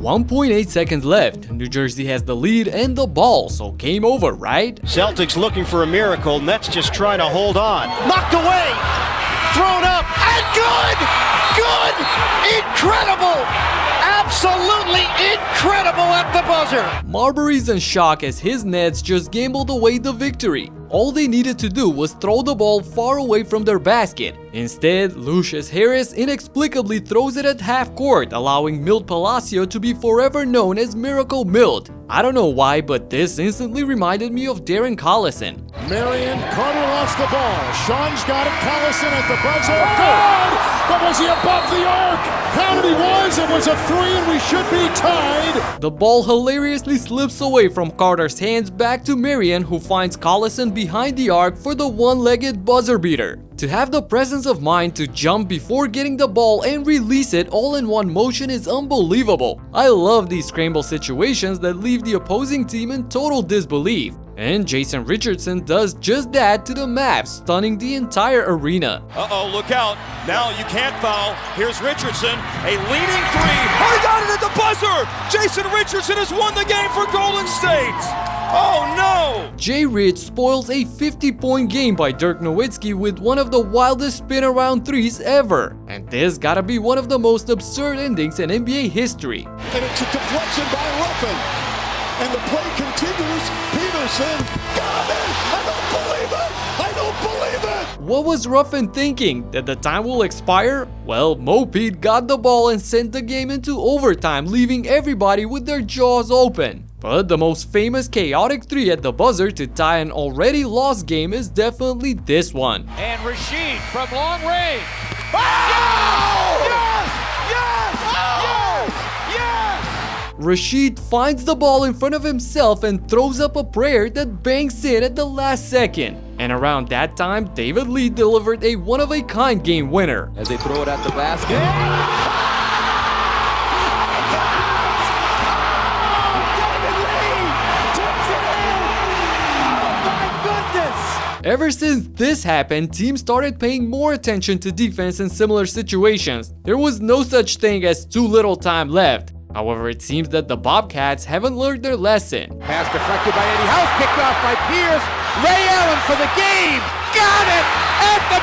1.8 seconds left. New Jersey has the lead and the ball, so game over, right? Celtics looking for a miracle. Nets just trying to hold on. Knocked away. Thrown up. And good! Good! Incredible! Absolutely incredible at the buzzer! Marbury's in shock as his Nets just gambled away the victory. All they needed to do was throw the ball far away from their basket. Instead, Lucious Harris inexplicably throws it at half court, allowing Milt Palacio to be forever known as Miracle Milt. I don't know why, but this instantly reminded me of Darren Collison. Marion, Carter lost the ball. Sean's got it. Collison at the buzzer. Good! But was he above the arc? Counted he was. It was a 3 and we should be tied. The ball hilariously slips away from Carter's hands back to Marion, who finds Collison behind the arc for the one-legged buzzer beater. To have the presence of mind to jump before getting the ball and release it all in one motion is unbelievable. I love these scramble situations that leave the opposing team in total disbelief. And Jason Richardson does just that to the Mavs, stunning the entire arena. Uh-oh, look out. Now you can't foul. Here's Richardson, a leading 3. Oh, he got it at the buzzer! Jason Richardson has won the game for Golden State! Oh no! J-Rich spoils a 50-point game by Dirk Nowitzki with one of the wildest spin-around threes ever. And this gotta be one of the most absurd endings in NBA history. And it's a deflection by Ruffin. And the play continues. Peterson got it! I don't believe it! I don't believe it! What was Ruffin thinking? That the time will expire? Well, Mo Pete got the ball and sent the game into overtime, leaving everybody with their jaws open. But the most famous chaotic 3 at the buzzer to tie an already lost game is definitely this one. And Rasheed from long range. Oh! Yes! Yes! Yes! Yes! Rasheed finds the ball in front of himself and throws up a prayer that banks in at the last second. And around that time, David Lee delivered a one-of-a-kind game winner. As they throw it at the basket. Ever since this happened, teams started paying more attention to defense in similar situations. There was no such thing as too little time left. However, it seems that the Bobcats haven't learned their lesson. Pass deflected by Eddie House, picked off by Pierce. Ray Allen for the game. Got it at the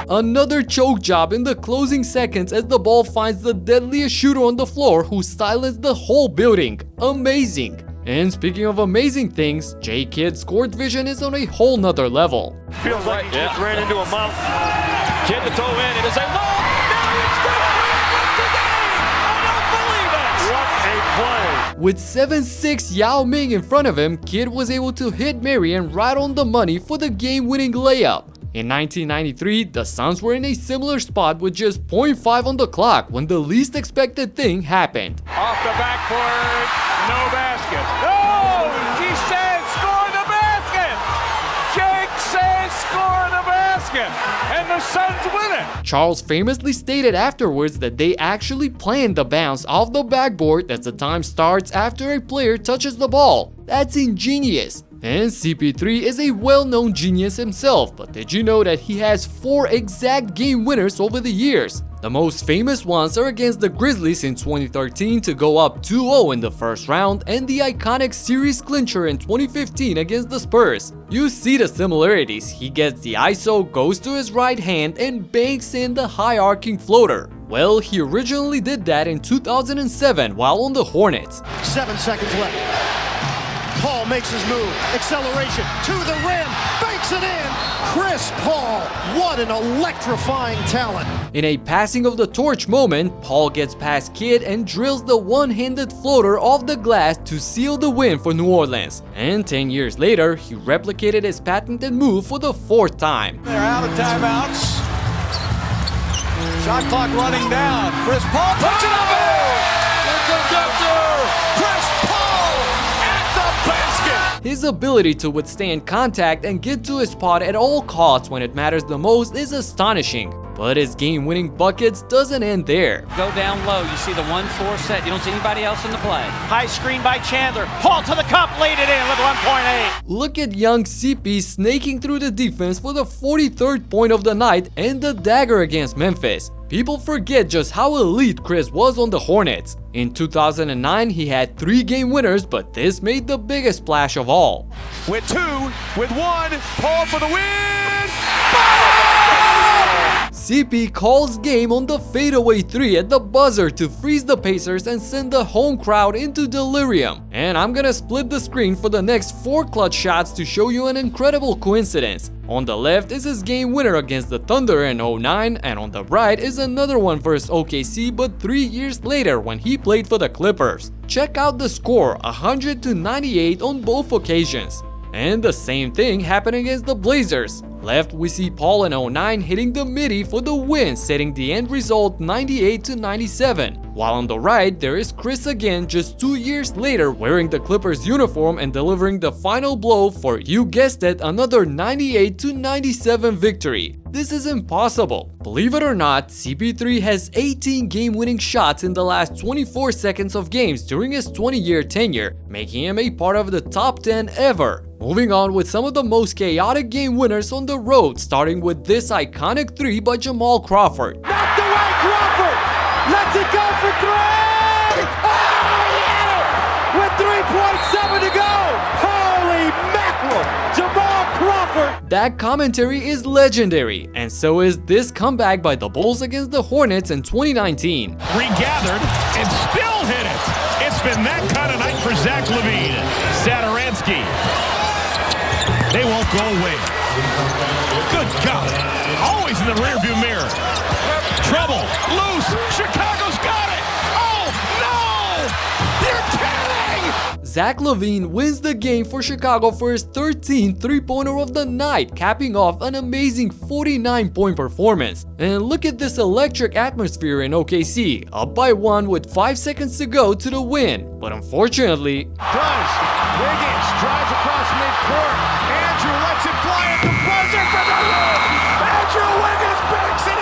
buzzer. Another choke job in the closing seconds as the ball finds the deadliest shooter on the floor who silenced the whole building. Amazing. And speaking of amazing things, J-Kid's court vision is on a whole nother level. Feels like he just ran into a mountain. Kid to throw in, it is a lob! Marion's going to win the game! I don't believe it! What a play! With 7'6" Yao Ming in front of him, Kid was able to hit Marion right on the money for the game-winning layup. In 1993, the Suns were in a similar spot with just 0.5 on the clock when the least expected thing happened. Off the backboard, no basket. No! He said score the basket! Jake says score the basket! And the Suns win it! Charles famously stated afterwards that they actually planned the bounce off the backboard as the time starts after a player touches the ball. That's ingenious. And CP3 is a well-known genius himself, but did you know that he has 4 exact game winners over the years? The most famous ones are against the Grizzlies in 2013 to go up 2-0 in the first round, and the iconic series clincher in 2015 against the Spurs. You see the similarities. He gets the ISO, goes to his right hand, and banks in the high arcing floater. Well, he originally did that in 2007 while on the Hornets. 7 seconds left. Paul makes his move. Acceleration to the rim. Banks it in. Chris Paul. What an electrifying talent. In a passing of the torch moment, Paul gets past Kidd and drills the one-handed floater off the glass to seal the win for New Orleans. And 10 years later, he replicated his patented move for the 4th time. They're out of timeouts. Shot clock running down. Chris Paul puts it up. Chris Paul at the basket. His ability to withstand contact and get to his spot at all costs when it matters the most is astonishing. But his game-winning buckets doesn't end there. Go down low, you see the 1-4 set, you don't see anybody else in the play. High screen by Chandler. Paul to the cup, laid it in with 1.8. Look at young CP snaking through the defense for the 43rd point of the night and the dagger against Memphis. People forget just how elite Chris was on the Hornets. In 2009, he had 3 game winners, but this made the biggest splash of all. With 2, with 1, Paul for the win! CP calls game on the fadeaway 3 at the buzzer to freeze the Pacers and send the home crowd into delirium. And I'm gonna split the screen for the next 4 clutch shots to show you an incredible coincidence. On the left is his game winner against the Thunder in 09, and on the right is another one versus OKC, but 3 years later when he played for the Clippers. Check out the score, 100-98 on both occasions. And the same thing happened against the Blazers. Left, we see Paul in 09 hitting the midi for the win, setting the end result 98-97. While on the right, there is Chris again just 2 years later wearing the Clippers uniform and delivering the final blow for, you guessed it, another 98-97 victory. This is impossible. Believe it or not, CP3 has 18 game-winning shots in the last 24 seconds of games during his 20-year tenure, making him a part of the top 10 ever. Moving on with some of the most chaotic game winners on the road, starting with this iconic 3 by Jamal Crawford. Knocked away Crawford! Lets it go for 3! Oh, yeah! With 3.7 to go! Holy mackerel! Jamal Crawford! That commentary is legendary, and so is this comeback by the Bulls against the Hornets in 2019. Regathered and still hit it! It's been that kind of night for Zach LaVine. Saturansky. They won't go away. Good God. Always in the rearview mirror. Trouble. Loose. Chicago's got it. Oh, no! You're kidding! Zach LaVine wins the game for Chicago for his 13th three-pointer of the night, capping off an amazing 49-point performance. And look at this electric atmosphere in OKC, up by 1 with 5 seconds to go to the win. But unfortunately, Wiggins drives across midcourt. Andrew lets it fly at the buzzer for the win. Andrew Wiggins banks it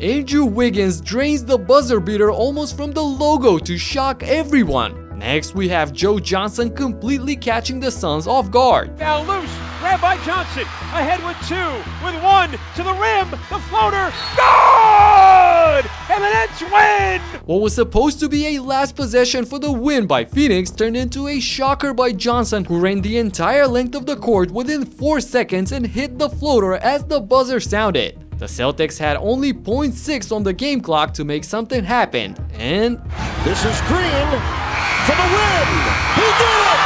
in. Andrew Wiggins drains the buzzer beater almost from the logo to shock everyone. Next, we have Joe Johnson completely catching the Suns off guard. Now loose, grabbed by Johnson, ahead with 2, with 1, to the rim, the floater, good! And the Nets win! What was supposed to be a last possession for the win by Phoenix turned into a shocker by Johnson, who ran the entire length of the court within 4 seconds and hit the floater as the buzzer sounded. The Celtics had only 0.6 on the game clock to make something happen, and This is Green for the win. He did it!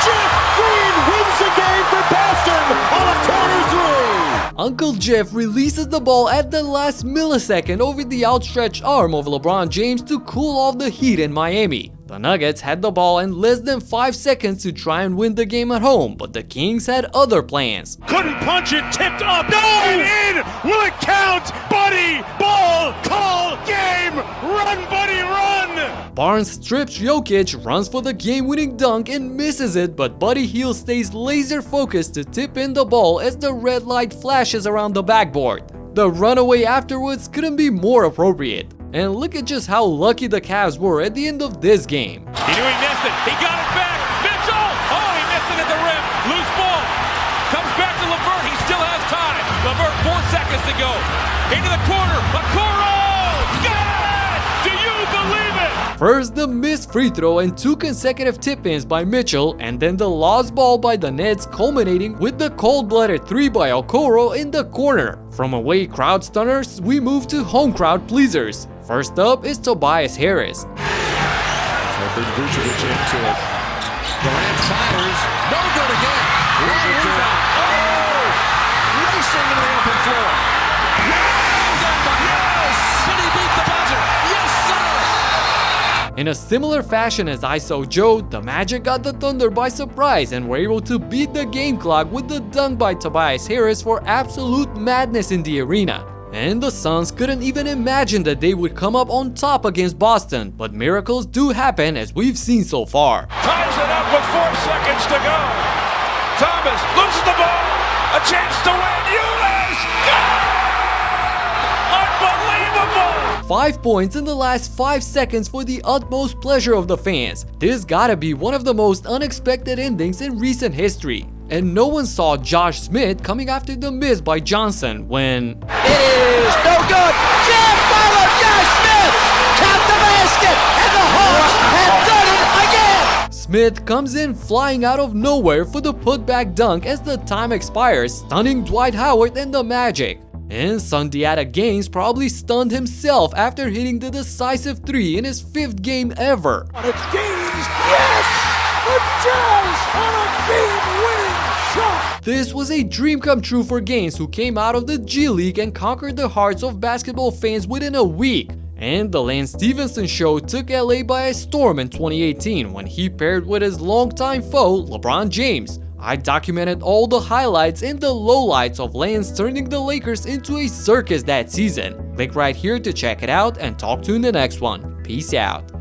Jeff Green wins the game for Boston on a corner 3. Uncle Jeff releases the ball at the last millisecond over the outstretched arm of LeBron James to cool off the heat in Miami. The Nuggets had the ball in less than 5 seconds to try and win the game at home, but the Kings had other plans. Couldn't punch it, tipped up, no! And in! Will it count? Buddy, ball, call, game! Run, buddy, run! Barnes strips Jokic, runs for the game-winning dunk and misses it, but Buddy Hield stays laser-focused to tip in the ball as the red light flashes around the backboard. The runaway afterwards couldn't be more appropriate. And look at just how lucky the Cavs were at the end of this game. He knew he missed it. He got it back. Mitchell! Oh, he missed it at the rim. Loose ball. Comes back to LeVert. He still has time. LeVert, 4 seconds to go. Into the corner. Okoro! Good! Do you believe it? First, the missed free throw and 2 consecutive tip-ins by Mitchell, and then the lost ball by the Nets, culminating with the cold-blooded 3 by Okoro in the corner. From away crowd stunners, we move to home crowd pleasers. First up is Tobias Harris. Vucevic into it. Durant fires. No good again. Long rebound. Oh! Racing into the open floor. Yes! Did he beat the buzzer? Yes, sir! In a similar fashion as I saw Joe, the Magic got the Thunder by surprise and were able to beat the game clock with the dunk by Tobias Harris for absolute madness in the arena. And the Suns couldn't even imagine that they would come up on top against Boston, but miracles do happen as we've seen so far. Ties it up with 4 seconds to go. Thomas loses the ball. A chance to win. Ulis! Good! 5 points in the last 5 seconds for the utmost pleasure of the fans. This gotta be one of the most unexpected endings in recent history. And no one saw Josh Smith coming after the miss by Johnson when It is no good. Jam follow Josh Smith. Count the basket, and the Hawks have done it again. Smith comes in flying out of nowhere for the putback dunk as the time expires, stunning Dwight Howard and the Magic. And Sundiata Gaines probably stunned himself after hitting the decisive 3 in his 5th game ever. And it's Gaines. Yes! The Jazz on a game-winning shot. This was a dream come true for Gaines, who came out of the G League and conquered the hearts of basketball fans within a week. And the Lance Stephenson show took LA by a storm in 2018 when he paired with his longtime foe, LeBron James. I documented all the highlights and the lowlights of Lance turning the Lakers into a circus that season. Click right here to check it out and talk to you in the next one. Peace out.